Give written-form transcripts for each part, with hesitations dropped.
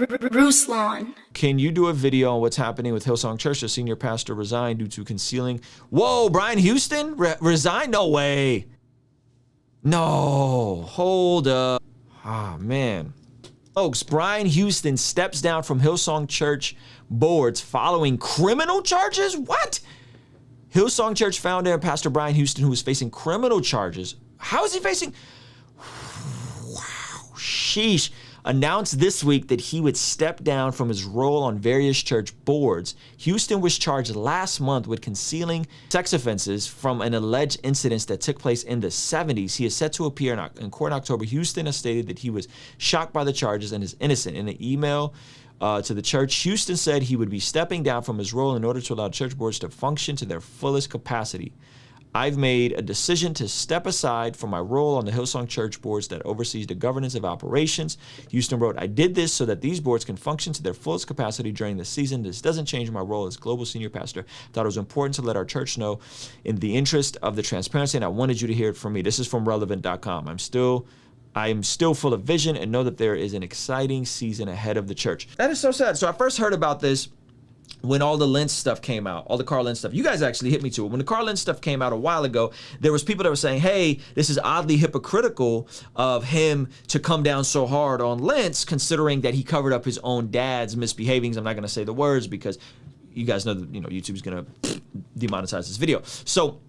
Ruslan. Can you do a video on what's happening with HillSong Church? The senior pastor resigned due to concealing. Whoa, Brian Houston resigned? No way. No, hold up. Ah, man. Folks, Brian Houston steps down from HillSong Church boards following criminal charges? What? HillSong Church founder and Pastor Brian Houston, who is facing criminal charges. How is he facing? Wow, sheesh. Announced this week that he would step down from his role on various church boards. Houston was charged last month with concealing sex offenses from an alleged incident that took place in the 70s. He is set to appear in court in October. Houston has stated that he was shocked by the charges and is innocent. In an email to the church, Houston said he would be stepping down from his role in order to allow church boards to function to their fullest capacity. I've made a decision to step aside from my role on the HillSong Church boards that oversees the governance of operations. Houston wrote, I did this so that these boards can function to their fullest capacity during the season. This doesn't change my role as global senior pastor. I thought it was important to let our church know in the interest of the transparency, and I wanted you to hear it from me. This is from relevant.com. I am still full of vision and know that there is an exciting season ahead of the church. That is so sad. So I first heard about this when all the Lentz stuff came out, all the Carl Lentz stuff. You guys actually hit me to it. When the Carl Lentz stuff came out a while ago, there was people that were saying, hey, this is oddly hypocritical of him to come down so hard on Lentz, considering that he covered up his own dad's misbehavings. I'm not going to say the words because you guys know that, YouTube's going to demonetize this video. So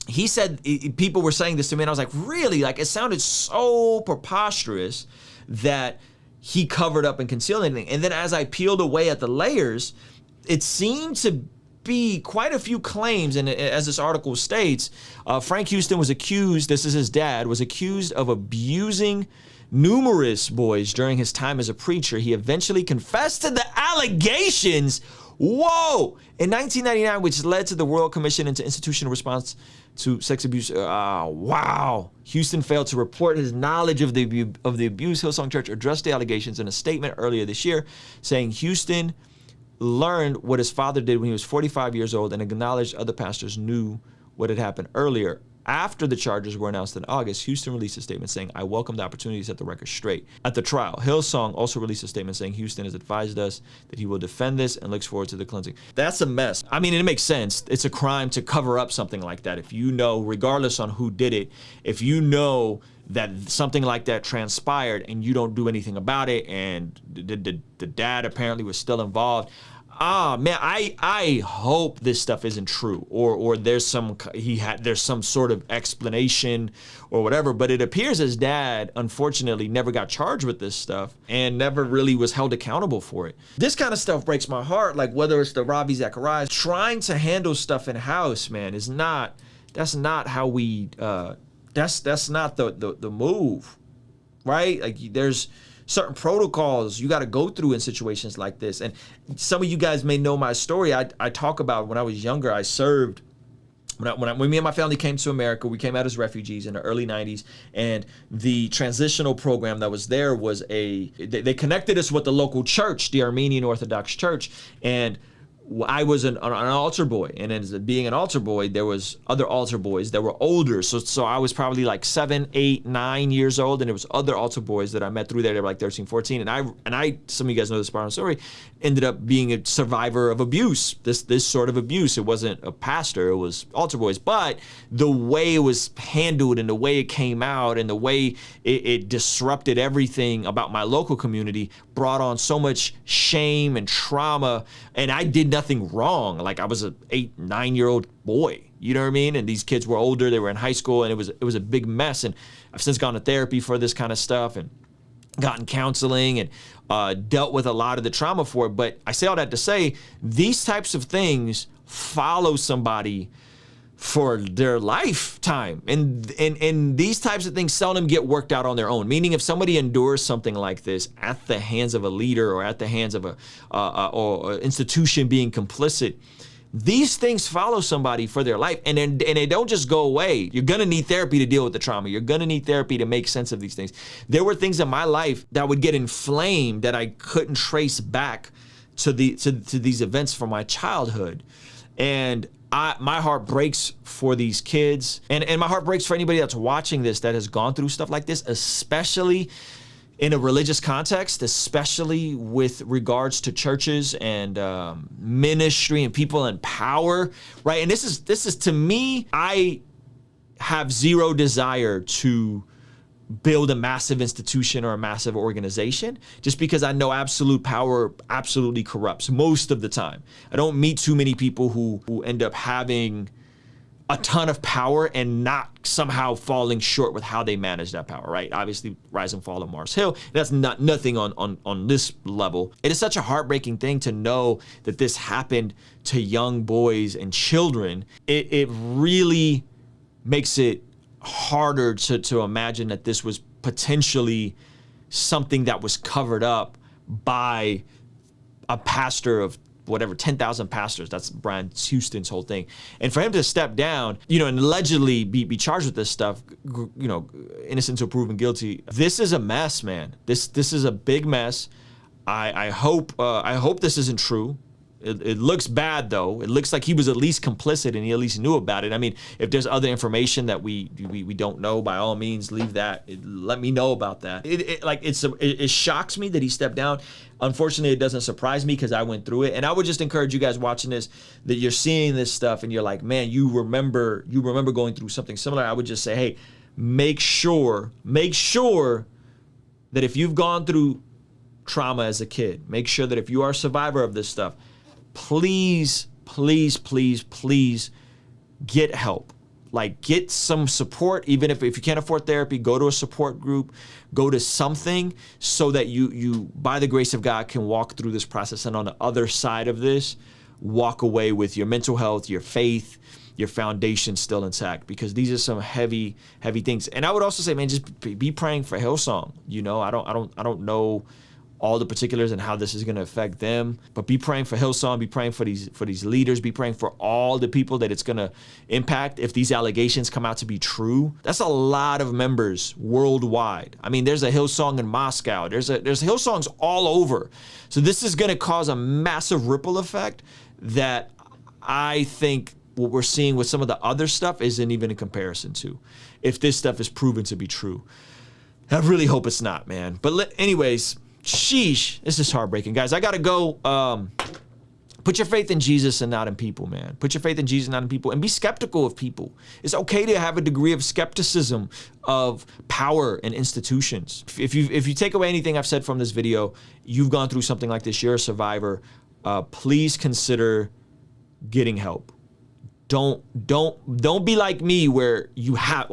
he said, people were saying this to me, and I was like, really? Like, it sounded so preposterous that he covered up and concealed anything. And then as I peeled away at the layers, it seemed to be quite a few claims, and as this article states, Frank Houston was accused, this is his dad, was accused of abusing numerous boys during his time as a preacher. He eventually confessed to the allegations, whoa, in 1999, which led to the Royal Commission into Institutional Response to Sex Abuse. Wow. Houston failed to report his knowledge of the abuse. HillSong Church addressed the allegations in a statement earlier this year, saying Houston learned what his father did when he was 45 years old and acknowledged other pastors knew what had happened earlier. After the charges were announced in August, Houston released a statement saying, I welcome the opportunity to set the record straight. At the trial, HillSong also released a statement saying Houston has advised us that he will defend this and looks forward to the cleansing. That's a mess. I mean, it makes sense. It's a crime to cover up something like that. If you know, regardless on who did it, if you know that something like that transpired and you don't do anything about it, and the dad apparently was still involved, man, I hope this stuff isn't true, or there's some sort of explanation or whatever. But it appears his dad, unfortunately, never got charged with this stuff and never really was held accountable for it. This kind of stuff breaks my heart. Like whether it's the Ravi Zacharias trying to handle stuff in house, man, that's not how we. That's not the move, right? Like there's certain protocols you got to go through in situations like this. And some of you guys may know my story. I talk about when I was younger, I served. When me and my family came to America, we came out as refugees in the early 90s, and the transitional program that was there was they connected us with the local church, the Armenian Orthodox Church, and I was an altar boy, and as being an altar boy, there was other altar boys that were older. So I was probably like 7, 8, 9 years old, and there was other altar boys that I met through there. They were like 13, 14, and I some of you guys know this part of the story, ended up being a survivor of abuse. This sort of abuse. It wasn't a pastor, it was altar boys, but the way it was handled and the way it came out and the way it disrupted everything about my local community brought on so much shame and trauma, and I did nothing wrong. Like I was an 8, 9-year-old boy, you know what I mean? And these kids were older, they were in high school, and it was a big mess. And I've since gone to therapy for this kind of stuff and gotten counseling and dealt with a lot of the trauma for it. But I say all that to say, these types of things follow somebody for their lifetime. And these types of things seldom get worked out on their own. Meaning if somebody endures something like this at the hands of a leader or at the hands of or institution being complicit, these things follow somebody for their life, and they don't just go away. You're gonna need therapy to deal with the trauma. You're gonna need therapy to make sense of these things. There were things in my life that would get inflamed that I couldn't trace back to these events from my childhood. And my heart breaks for these kids, and my heart breaks for anybody that's watching this that has gone through stuff like this, especially in a religious context, especially with regards to churches and ministry and people in power, right? And this is to me, I have zero desire to build a massive institution or a massive organization, just because I know absolute power absolutely corrupts most of the time. I don't meet too many people who end up having a ton of power and not somehow falling short with how they manage that power, right? Obviously, rise and fall of Mars Hill, that's nothing on this level. It is such a heartbreaking thing to know that this happened to young boys and children. It really makes it harder to imagine that this was potentially something that was covered up by a pastor of whatever, 10,000 pastors. That's Brian Houston's whole thing. And for him to step down, you know, and allegedly be charged with this stuff, you know, innocent until proven guilty. This is a mess, man. This is a big mess. I hope this isn't true. It looks bad though. It looks like he was at least complicit and he at least knew about it. I mean, if there's other information that we don't know, by all means, leave that. Let me know about that. It shocks me that he stepped down. Unfortunately, it doesn't surprise me because I went through it. And I would just encourage you guys watching this, that you're seeing this stuff and you're like, man, you remember going through something similar. I would just say, hey, make sure that if you've gone through trauma as a kid, make sure that if you are a survivor of this stuff, please get help. Like, get some support. Even if you can't afford therapy, go to a support group, go to something, so that you by the grace of God can walk through this process, and on the other side of this, walk away with your mental health, your faith, your foundation still intact, because these are some heavy things. And I would also say, man, just be praying for HillSong. You know, I don't know all the particulars and how this is going to affect them, but be praying for HillSong, be praying for these leaders, be praying for all the people that it's going to impact if these allegations come out to be true. That's a lot of members worldwide. I mean, there's a HillSong in Moscow. There's HillSongs all over. So this is going to cause a massive ripple effect that I think what we're seeing with some of the other stuff isn't even in comparison to, if this stuff is proven to be true. I really hope it's not, man. But anyways, sheesh, this is heartbreaking. Guys, I gotta go. Put your faith in Jesus and not in people, man. Put your faith in Jesus and not in people, and be skeptical of people. It's okay to have a degree of skepticism of power and institutions. If you take away anything I've said from this video, you've gone through something like this, you're a survivor, please consider getting help. Don't be like me where you have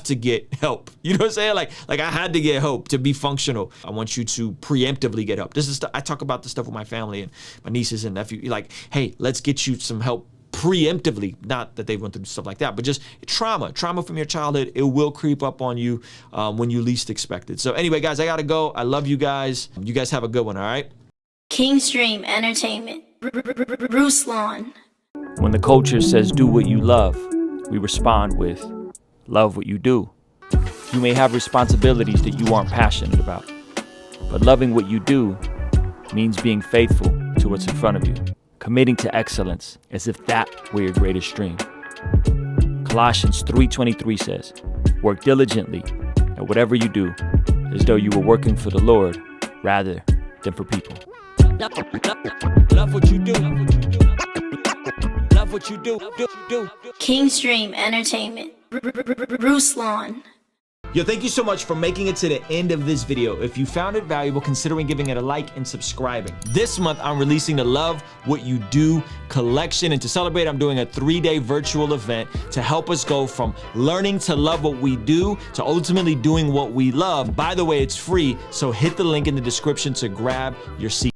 to get help. You know what I'm saying? Like I had to get help to be functional. I want you to preemptively get help. I talk about this stuff with my family and my nieces and nephews. Like, hey, let's get you some help preemptively. Not that they went through stuff like that, but just trauma from your childhood. It will creep up on you when you least expect it. So anyway, guys, I gotta go. I love you guys. You guys have a good one, all right? King's Dream Entertainment. Ruslan. When the culture says do what you love, we respond with love what you do. You may have responsibilities that you aren't passionate about, but loving what you do means being faithful to what's in front of you, committing to excellence as if that were your greatest dream. Colossians 3:23 says, work diligently at whatever you do, as though you were working for the Lord rather than for people. Love what you do. Love what you do. King's Dream Entertainment. Ruslan. Yo, thank you so much for making it to the end of this video. If you found it valuable, considering giving it a like and subscribing. This month, I'm releasing the Love What You Do collection. And to celebrate, I'm doing a 3-day virtual event to help us go from learning to love what we do to ultimately doing what we love. By the way, it's free, so hit the link in the description to grab your seat.